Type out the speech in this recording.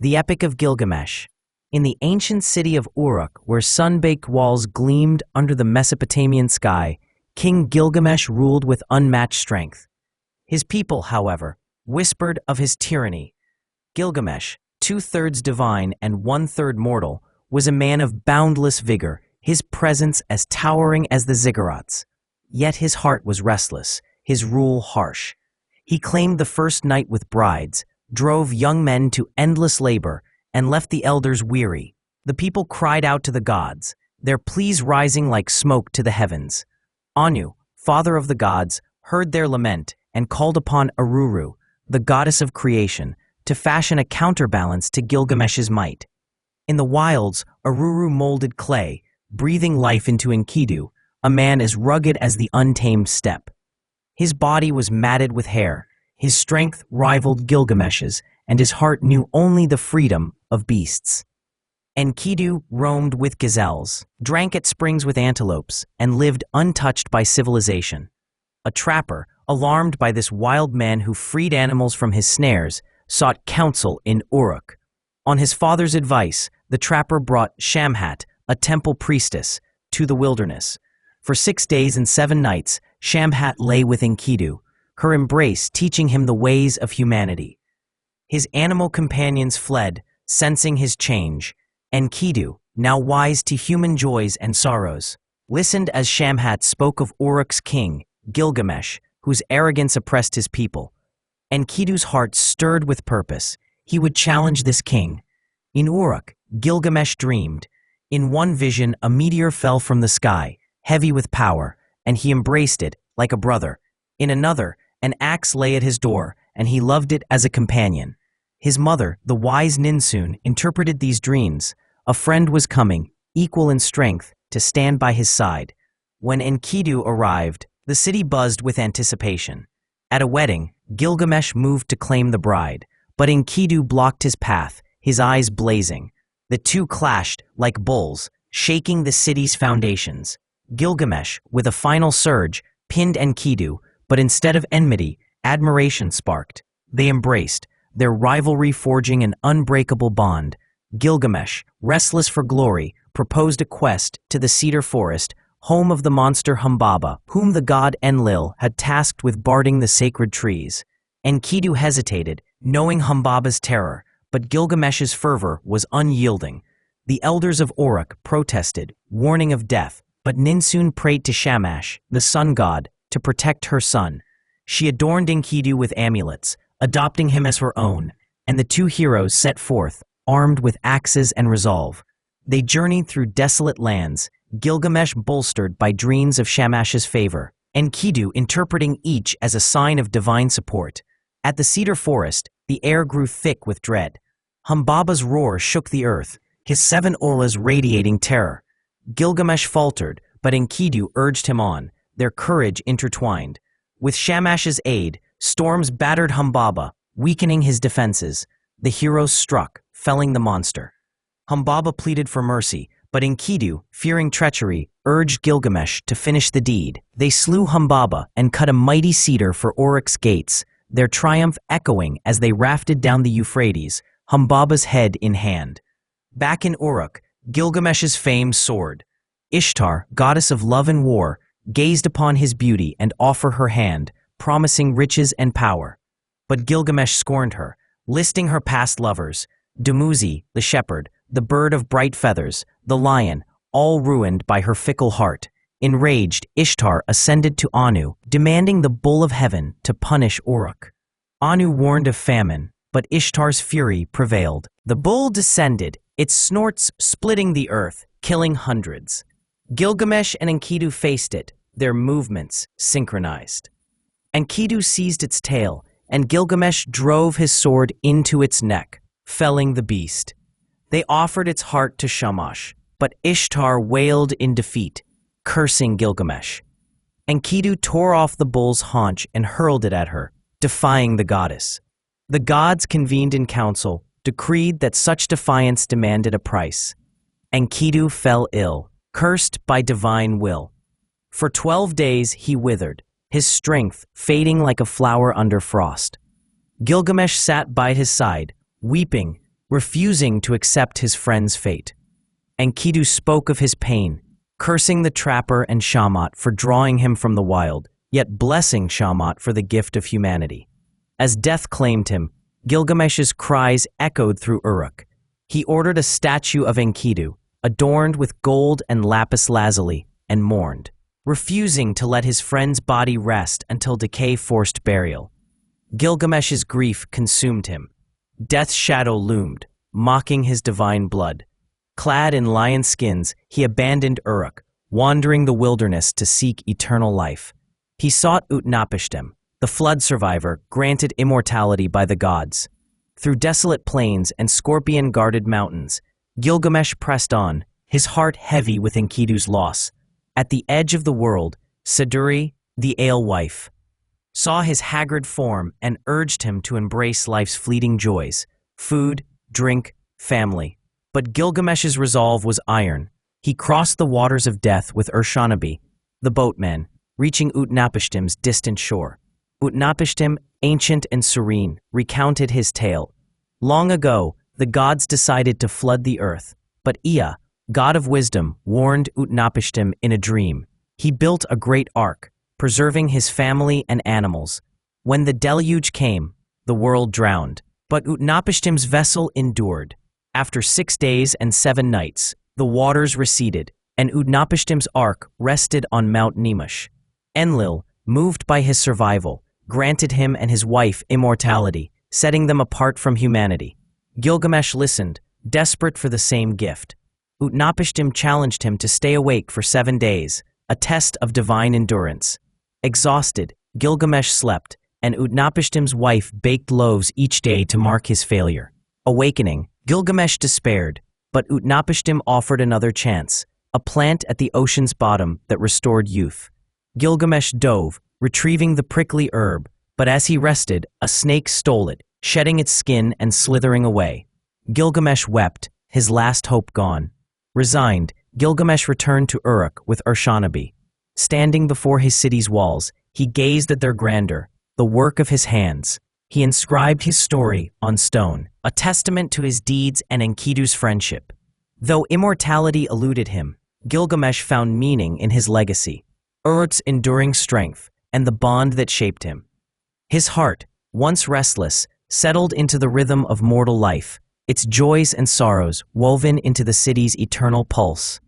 The Epic of Gilgamesh. In the ancient city of Uruk, where sun-baked walls gleamed under the Mesopotamian sky, King Gilgamesh ruled with unmatched strength. His people, however, whispered of his tyranny. Gilgamesh, 2/3 divine and 1/3 mortal, was a man of boundless vigor, his presence as towering as the ziggurats. Yet his heart was restless, his rule harsh. He claimed the first night with brides, drove young men to endless labor, and left the elders weary. The people cried out to the gods, their pleas rising like smoke to the heavens. Anu, father of the gods, heard their lament and called upon Uruk, the goddess of creation, to fashion a counterbalance to Gilgamesh's might. In the wilds, Uruk molded clay, breathing life into Enkidu, a man as rugged as the untamed steppe. His body was matted with hair, his strength rivaled Gilgamesh's, and his heart knew only the freedom of beasts. Enkidu roamed with gazelles, drank at springs with antelopes, and lived untouched by civilization. A trapper, alarmed by this wild man who freed animals from his snares, sought counsel in Uruk. On his father's advice, the trapper brought Shamhat, a temple priestess, to the wilderness. For 6 days and 7 nights, Shamhat lay with Enkidu, her embrace teaching him the ways of humanity. His animal companions fled, sensing his change. Enkidu, now wise to human joys and sorrows, listened as Shamhat spoke of Uruk's king, Gilgamesh, whose arrogance oppressed his people. Enkidu's heart stirred with purpose. He would challenge this king. In Uruk, Gilgamesh dreamed. In one vision, a meteor fell from the sky, heavy with power, and he embraced it like a brother. In another, an axe lay at his door, and he loved it as a companion. His mother, the wise Ninsun, interpreted these dreams. A friend was coming, equal in strength, to stand by his side. When Enkidu arrived, the city buzzed with anticipation. At a wedding, Gilgamesh moved to claim the bride, but Enkidu blocked his path, his eyes blazing. The two clashed like bulls, shaking the city's foundations. Gilgamesh, with a final surge, pinned Enkidu, but instead of enmity, admiration sparked. They embraced, their rivalry forging an unbreakable bond. Gilgamesh, restless for glory, proposed a quest to the cedar forest, home of the monster Humbaba, whom the god Enlil had tasked with guarding the sacred trees. Enkidu hesitated, knowing Humbaba's terror, but Gilgamesh's fervor was unyielding. The elders of Uruk protested, warning of death, but Ninsun prayed to Shamash, the sun god, to protect her son. She adorned Enkidu with amulets, adopting him as her own, and the two heroes set forth, armed with axes and resolve. They journeyed through desolate lands, Gilgamesh bolstered by dreams of Shamash's favor, Enkidu interpreting each as a sign of divine support. At the cedar forest, the air grew thick with dread. Humbaba's roar shook the earth, his 7 olas radiating terror. Gilgamesh faltered, but Enkidu urged him on, their courage intertwined. With Shamash's aid, storms battered Humbaba, weakening his defenses. The heroes struck, felling the monster. Humbaba pleaded for mercy, but Enkidu, fearing treachery, urged Gilgamesh to finish the deed. They slew Humbaba and cut a mighty cedar for Uruk's gates, their triumph echoing as they rafted down the Euphrates, Humbaba's head in hand. Back in Uruk, Gilgamesh's fame soared. Ishtar, goddess of love and war, gazed upon his beauty and offered her hand, promising riches and power. But Gilgamesh scorned her, listing her past lovers, Dumuzi, the shepherd, the bird of bright feathers, the lion, all ruined by her fickle heart. Enraged, Ishtar ascended to Anu, demanding the bull of heaven to punish Uruk. Anu warned of famine, but Ishtar's fury prevailed. The bull descended, its snorts splitting the earth, killing hundreds. Gilgamesh and Enkidu faced it, their movements synchronized. Enkidu seized its tail, and Gilgamesh drove his sword into its neck, felling the beast. They offered its heart to Shamash, but Ishtar wailed in defeat, cursing Gilgamesh. Enkidu tore off the bull's haunch and hurled it at her, defying the goddess. The gods convened in council, decreed that such defiance demanded a price. Enkidu fell ill, cursed by divine will. For 12 days he withered, his strength fading like a flower under frost. Gilgamesh sat by his side, weeping, refusing to accept his friend's fate. Enkidu spoke of his pain, cursing the trapper and Shamat for drawing him from the wild, yet blessing Shamat for the gift of humanity. As death claimed him, Gilgamesh's cries echoed through Uruk. He ordered a statue of Enkidu, adorned with gold and lapis lazuli, and mourned, refusing to let his friend's body rest until decay forced burial. Gilgamesh's grief consumed him. Death's shadow loomed, mocking his divine blood. Clad in lion skins, he abandoned Uruk, wandering the wilderness to seek eternal life. He sought Utnapishtim, the flood survivor granted immortality by the gods. Through desolate plains and scorpion-guarded mountains, Gilgamesh pressed on, his heart heavy with Enkidu's loss. At the edge of the world, Saduri, the alewife, saw his haggard form and urged him to embrace life's fleeting joys, food, drink, family. But Gilgamesh's resolve was iron. He crossed the waters of death with Urshanabi, the boatman, reaching Utnapishtim's distant shore. Utnapishtim, ancient and serene, recounted his tale. Long ago, the gods decided to flood the earth, but Ea, god of wisdom, warned Utnapishtim in a dream. He built a great ark, preserving his family and animals. When the deluge came, the world drowned, but Utnapishtim's vessel endured. After 6 days and 7 nights, the waters receded, and Utnapishtim's ark rested on Mount Nemush. Enlil, moved by his survival, granted him and his wife immortality, setting them apart from humanity. Gilgamesh listened, desperate for the same gift. Utnapishtim challenged him to stay awake for 7 days, a test of divine endurance. Exhausted, Gilgamesh slept, and Utnapishtim's wife baked loaves each day to mark his failure. Awakening, Gilgamesh despaired, but Utnapishtim offered another chance, a plant at the ocean's bottom that restored youth. Gilgamesh dove, retrieving the prickly herb, but as he rested, a snake stole it, shedding its skin and slithering away. Gilgamesh wept, his last hope gone. Resigned, Gilgamesh returned to Uruk with Urshanabi. Standing before his city's walls, he gazed at their grandeur, the work of his hands. He inscribed his story on stone, a testament to his deeds and Enkidu's friendship. Though immortality eluded him, Gilgamesh found meaning in his legacy, Uruk's enduring strength, and the bond that shaped him. His heart, once restless, settled into the rhythm of mortal life, its joys and sorrows woven into the city's eternal pulse.